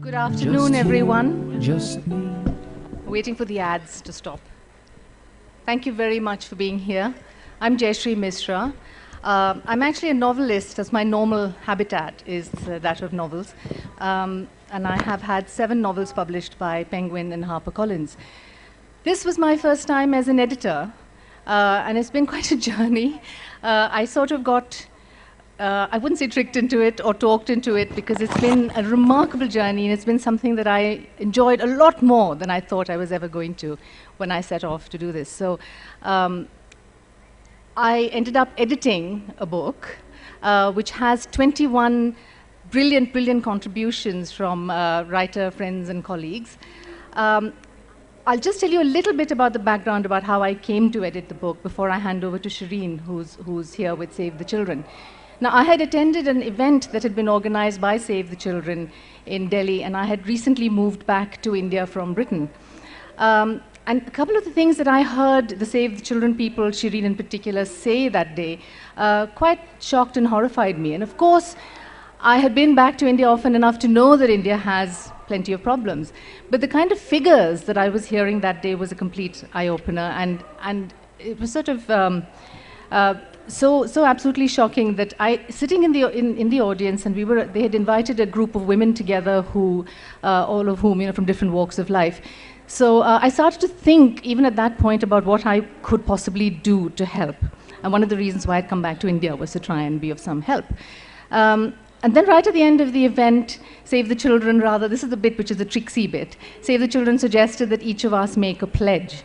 Good afternoon, everyone. Just me. Waiting for the ads to stop. Thank you very much for being here. I'm Jaishree Misra. I'm actually a novelist, as my normal habitat is that of novels. And I have had 7 novels published by Penguin and HarperCollins. This was my first time as an editor, and it's been quite a journey. I sort of got I wouldn't say tricked into it or talked into it, because it's been a remarkable journey, and it's been something that I enjoyed a lot more than I thought I was ever going to when I set off to do this. So I ended up editing a book which has 21 brilliant contributions from writer friends and colleagues. I'll just tell you a little bit about the background about how I came to edit the book before I hand over to Shireen, who's here with Save the Children. Now, I had attended an event that had been organized by Save the Children in Delhi, and I had recently moved back to India from Britain. And a couple of the things that I heard the Save the Children people, Shireen in particular, say that day quite shocked and horrified me. And of course, I had been back to India often enough to know that India has plenty of problems. But the kind of figures that I was hearing that day was a complete eye-opener, and it was sort of so absolutely shocking that sitting in the audience, and they had invited a group of women together who all of whom from different walks of life. So I started to think even at that point about what I could possibly do to help. And one of the reasons why I'd come back to India was to try and be of some help. And then right at the end of the event, Save the Children, this is the bit which is the tricksy bit, Save the Children suggested that each of us make a pledge.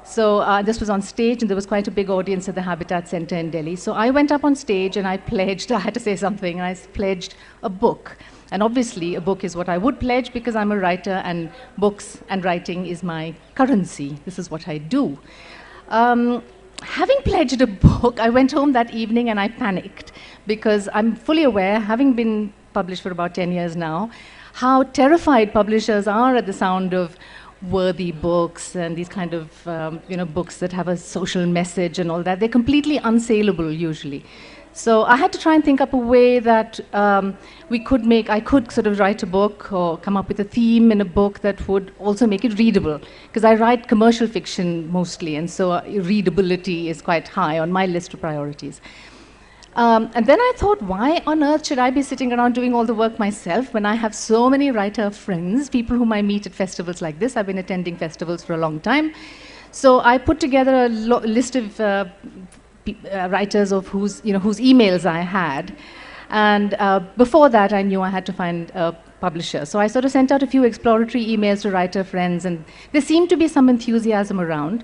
So this was on stage, and there was quite a big audience at the Habitat Center in Delhi. So I went up on stage and I pledged, I had to say something, and I pledged a book. And obviously, a book is what I would pledge because I'm a writer, and books and writing is my currency. This is what I do. Having pledged a book, I went home that evening and I panicked, because I'm fully aware, having been published for about 10 years now, how terrified publishers are at the sound of worthy books and these kind of books that have a social message and all that. They're completely unsaleable usually. So I had to try and think up a way that I could sort of write a book or come up with a theme in a book that would also make it readable, because I write commercial fiction mostly, and so readability is quite high on my list of priorities. And then I thought, why on earth should I be sitting around doing all the work myself when I have so many writer friends, people whom I meet at festivals like this? I've been attending festivals for a long time. So I put together a list of writers of whose emails I had. And before that, I knew I had to find a publisher. So I sort of sent out a few exploratory emails to writer friends, and there seemed to be some enthusiasm around.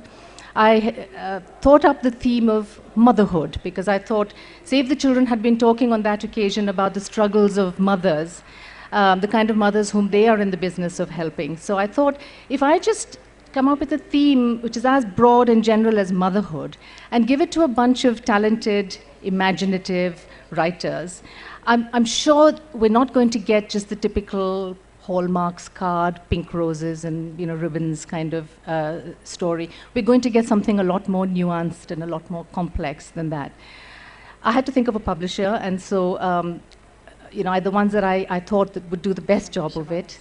I thought up the theme of motherhood, because I thought Save the Children had been talking on that occasion about the struggles of mothers, the kind of mothers whom they are in the business of helping. So I thought, if I just come up with a theme which is as broad and general as motherhood, and give it to a bunch of talented, imaginative writers, I'm sure we're not going to get just the typical Hallmarks card, pink roses and ribbons kind of story. We're going to get something a lot more nuanced and a lot more complex than that. I had to think of a publisher, and so the ones that I thought that would do the best job of it,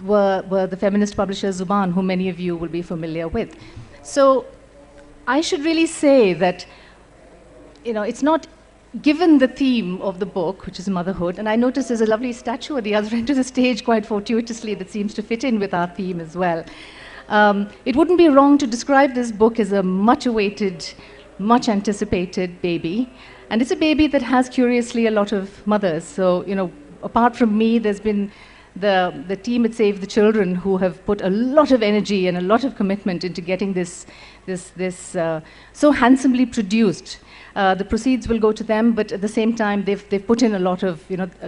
were the feminist publisher Zuban, who many of you will be familiar with. So I should really say that it's not. Given the theme of the book, which is motherhood, and I noticed there's a lovely statue at the other end of the stage quite fortuitously that seems to fit in with our theme as well. It wouldn't be wrong to describe this book as a much-awaited, much-anticipated baby. And it's a baby that has, curiously, a lot of mothers. So, apart from me, there's been the team at Save the Children who have put a lot of energy and a lot of commitment into getting this so handsomely produced. The proceeds will go to them, but at the same time, they've put in a lot of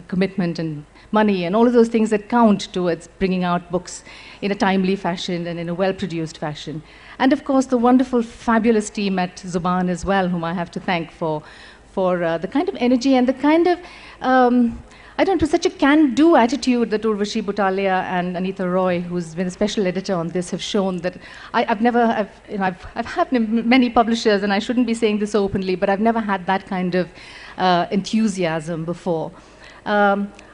commitment and money and all of those things that count towards bringing out books in a timely fashion and in a well-produced fashion. And of course, the wonderful, fabulous team at Zuban as well, whom I have to thank for the kind of energy and the kind of such a can-do attitude that Urvashi Butalia and Anita Roy, who's been a special editor on this, have shown. That I've had many publishers, and I shouldn't be saying this openly, but I've never had that kind of enthusiasm before.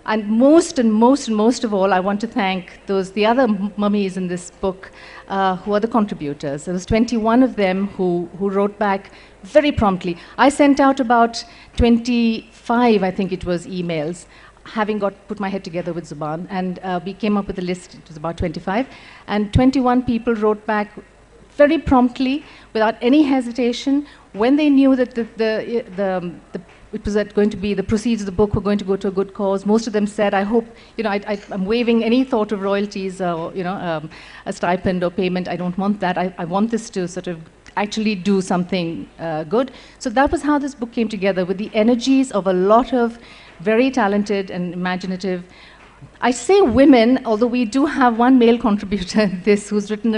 And most and most and most of all, I want to thank the other mummies in this book who are the contributors. There was 21 of them who wrote back very promptly. I sent out about 25, I think it was, emails, having put my head together with Zuban, and we came up with a list. It was about 25, and 21 people wrote back very promptly, without any hesitation, when they knew that it was going to be, the proceeds of the book were going to go to a good cause. Most of them said, I hope, I'm waiving any thought of royalties or, a stipend or payment. I don't want that. I want this to sort of actually do something good. So that was how this book came together, with the energies of a lot of very talented and imaginative, I say women, although we do have one male contributor in this who's written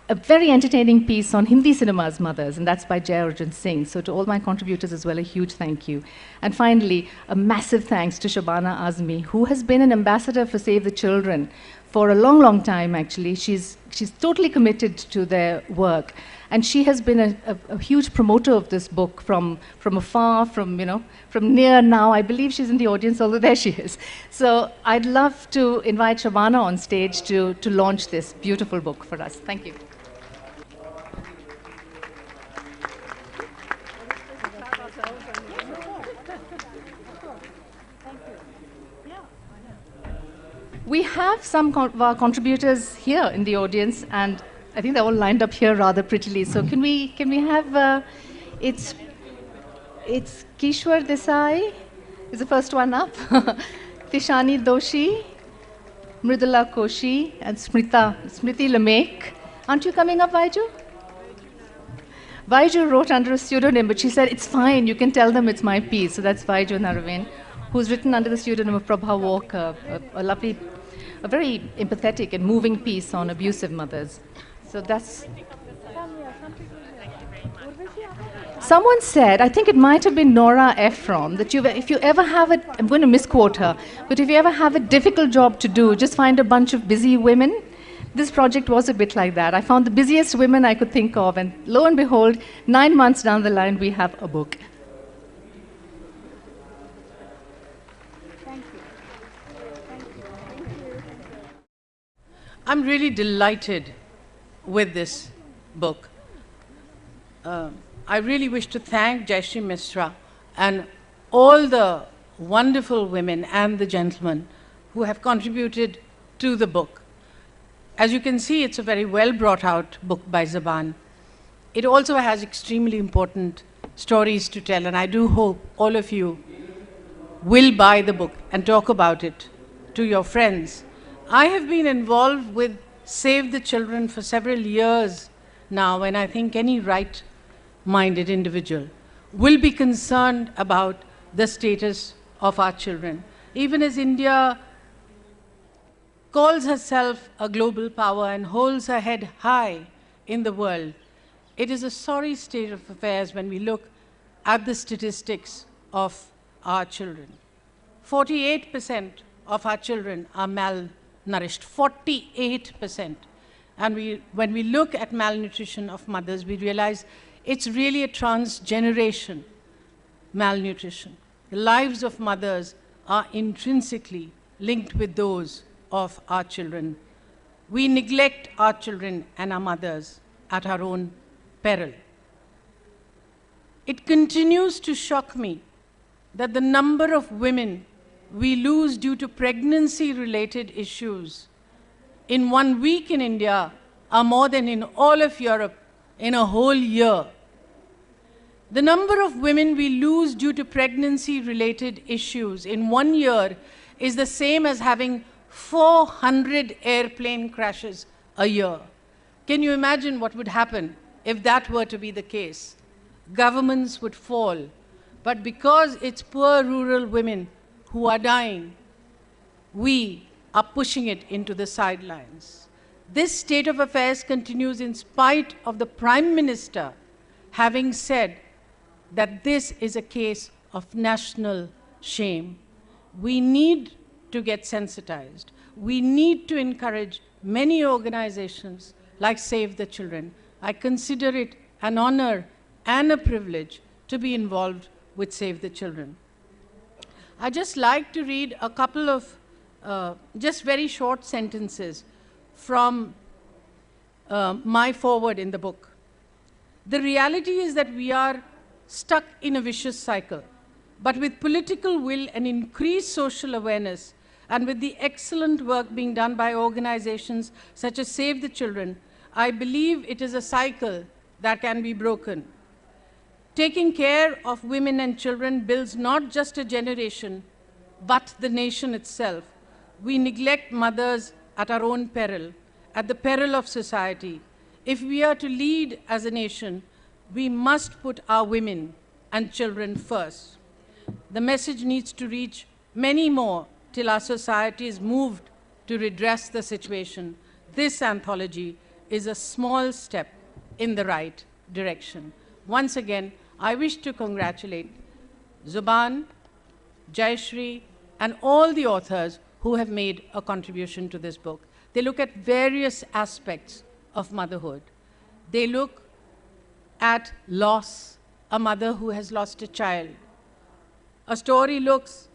a very entertaining piece on Hindi cinema's mothers, and that's by Jai Arjun Singh. So to all my contributors as well, a huge thank you. And finally, a massive thanks to Shabana Azmi, who has been an ambassador for Save the Children for a long, long time, actually. She's totally committed to their work. And she has been a huge promoter of this book from afar, from near now. I believe she's in the audience, although there she is. So I'd love to invite Shabana on stage to launch this beautiful book for us. Thank you. We have some of our contributors here in the audience, and I think they're all lined up here rather prettily. So can we have it's Kishwar Desai is the first one up. Tishani Doshi, Mridula Koshi, and Smriti Lamek. Aren't you coming up, Vaiju? Vaiju wrote under a pseudonym, but she said, it's fine, you can tell them it's my piece. So that's Vaiju Naraven, who's written under the pseudonym of Prabha Walker, a very empathetic and moving piece on abusive mothers. So that's... Someone said, I think it might have been Nora Ephron, that if you ever have I'm going to misquote her, but if you ever have a difficult job to do, just find a bunch of busy women. This project was a bit like that. I found the busiest women I could think of, and lo and behold, 9 months down the line, we have a book. Thank you. Thank you. Thank you. I'm really delighted with this book. I really wish to thank Jaishree Misra and all the wonderful women and the gentlemen who have contributed to the book. As you can see, it's a very well brought out book by Zuban. It also has extremely important stories to tell, and I do hope all of you will buy the book and talk about it to your friends. I have been involved with Save the Children for several years now, and I think any right-minded individual will be concerned about the status of our children. Even as India calls herself a global power and holds her head high in the world, it is a sorry state of affairs when we look at the statistics of our children. 48% of our children are malnourished, 48%. And when we look at malnutrition of mothers, we realize it's really a transgeneration malnutrition. The lives of mothers are intrinsically linked with those of our children. We neglect our children and our mothers at our own peril. It continues to shock me that the number of women we lose due to pregnancy-related issues in 1 week in India are more than in all of Europe in a whole year. The number of women we lose due to pregnancy-related issues in 1 year is the same as having 400 airplane crashes a year. Can you imagine what would happen if that were to be the case? Governments would fall. But because it's poor rural women who are dying, we are pushing it into the sidelines. This state of affairs continues in spite of the Prime Minister having said that this is a case of national shame. We need to get sensitized. We need to encourage many organizations like Save the Children. I consider it an honor and a privilege to be involved with Save the Children. I'd just like to read a couple of just very short sentences from my foreword in the book. The reality is that we are stuck in a vicious cycle, but with political will and increased social awareness, and with the excellent work being done by organizations such as Save the Children, I believe it is a cycle that can be broken. Taking care of women and children builds not just a generation, but the nation itself. We neglect mothers at our own peril, at the peril of society. If we are to lead as a nation, we must put our women and children first. The message needs to reach many more till our society is moved to redress the situation. This anthology is a small step in the right direction. Once again, I wish to congratulate Zuban, Jaishree, and all the authors who have made a contribution to this book. They look at various aspects of motherhood. They look at loss, a mother who has lost a child. A story looks,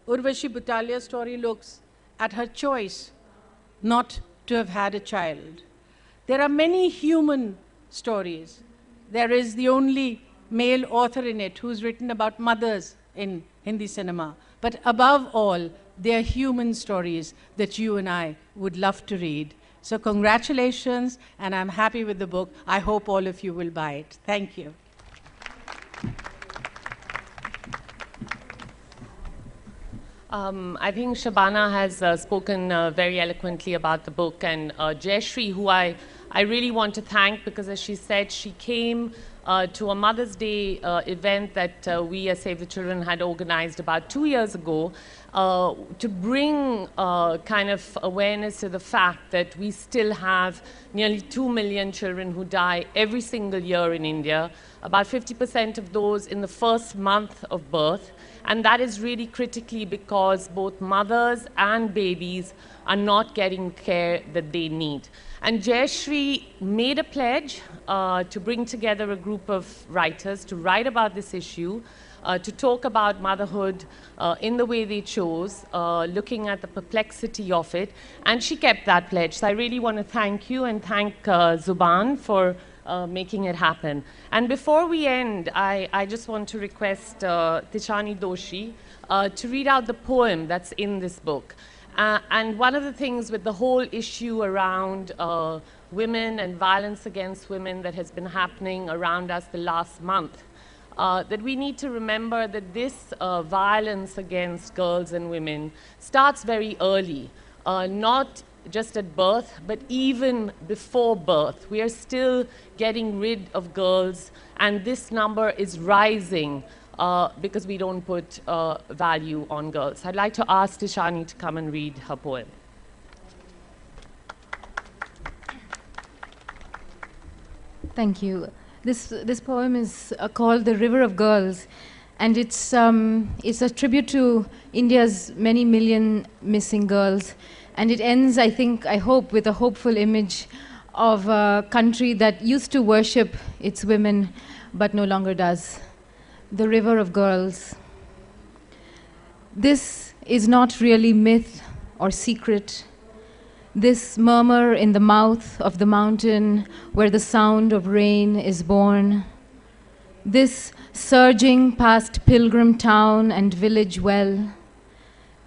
Urvashi Butalia's story looks at her choice not to have had a child. There are many human stories. There is the only male author in it who's written about mothers in Hindi cinema. But above all, they are human stories that you and I would love to read. So congratulations, and I'm happy with the book. I hope all of you will buy it. Thank you. I think Shabana has spoken very eloquently about the book, and Jaishree, who I really want to thank, because as she said, she came to a Mother's Day event that we as Save the Children had organized about 2 years ago to bring kind of awareness to the fact that we still have nearly 2 million children who die every single year in India, about 50% of those in the first month of birth. And that is really critically because both mothers and babies are not getting care that they need. And Jaishree made a pledge to bring together a group of writers to write about this issue, to talk about motherhood in the way they chose, looking at the perplexity of it. And she kept that pledge. So I really want to thank you and thank Zuban for making it happen. And before we end, I just want to request Tishani Doshi to read out the poem that's in this book. And one of the things with the whole issue around women and violence against women that has been happening around us the last month, that we need to remember that this violence against girls and women starts very early, not just at birth, but even before birth. We are still getting rid of girls, and this number is rising because we don't put value on girls. I'd like to ask Tishani to come and read her poem. Thank you. This poem is called The River of Girls, and it's a tribute to India's many million missing girls. And it ends, I hope, with a hopeful image of a country that used to worship its women, but no longer does. The River of Girls. This is not really myth or secret. This murmur in the mouth of the mountain where the sound of rain is born. This surging past pilgrim town and village well.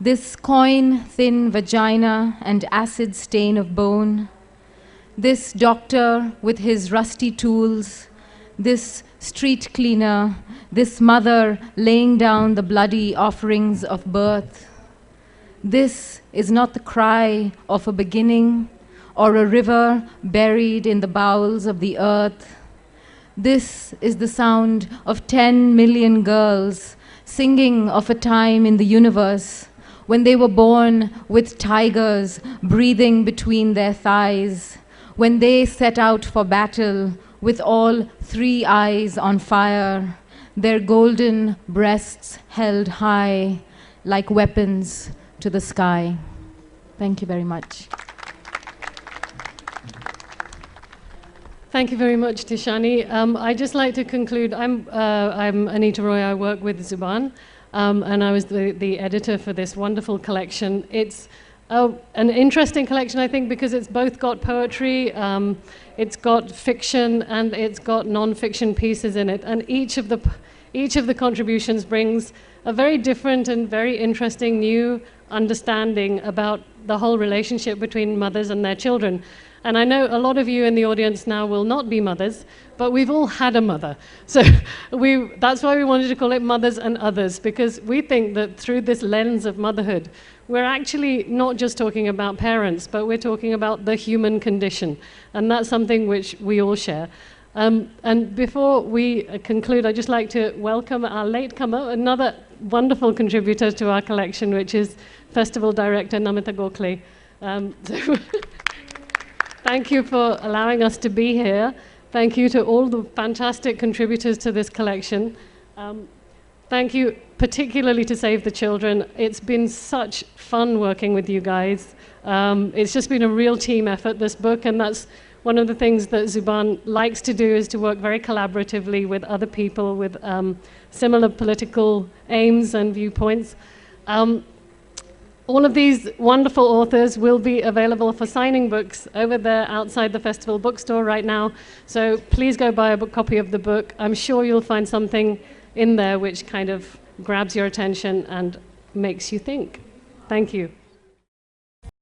This coin-thin vagina and acid stain of bone. This doctor with his rusty tools. This street cleaner. This mother laying down the bloody offerings of birth. This is not the cry of a beginning or a river buried in the bowels of the earth. This is the sound of 10 million girls singing of a time in the universe when they were born with tigers breathing between their thighs, when they set out for battle with all 3 eyes on fire, their golden breasts held high like weapons to the sky. Thank you very much. Thank you very much, Tishani. I'd just like to conclude. I'm Anita Roy. I work with Zuban. and I was the editor for this wonderful collection. It's an interesting collection, I think, because it's both got poetry, it's got fiction, and it's got non-fiction pieces in it. And each of the contributions brings a very different and very interesting new understanding about the whole relationship between mothers and their children. And I know a lot of you in the audience now will not be mothers, but we've all had a mother. So that's why we wanted to call it Mothers and Others, because we think that through this lens of motherhood, we're actually not just talking about parents, but we're talking about the human condition. And that's something which we all share. And before we conclude, I'd just like to welcome our latecomer, another wonderful contributor to our collection, which is Festival Director Namita Gokhale. Thank you for allowing us to be here. Thank you to all the fantastic contributors to this collection. Thank you particularly to Save the Children. It's been such fun working with you guys. It's just been a real team effort, this book, and that's one of the things that Zuban likes to do, is to work very collaboratively with other people with similar political aims and viewpoints. All of these wonderful authors will be available for signing books over there outside the festival bookstore right now. So please go buy a copy of the book. I'm sure you'll find something in there which kind of grabs your attention and makes you think. Thank you.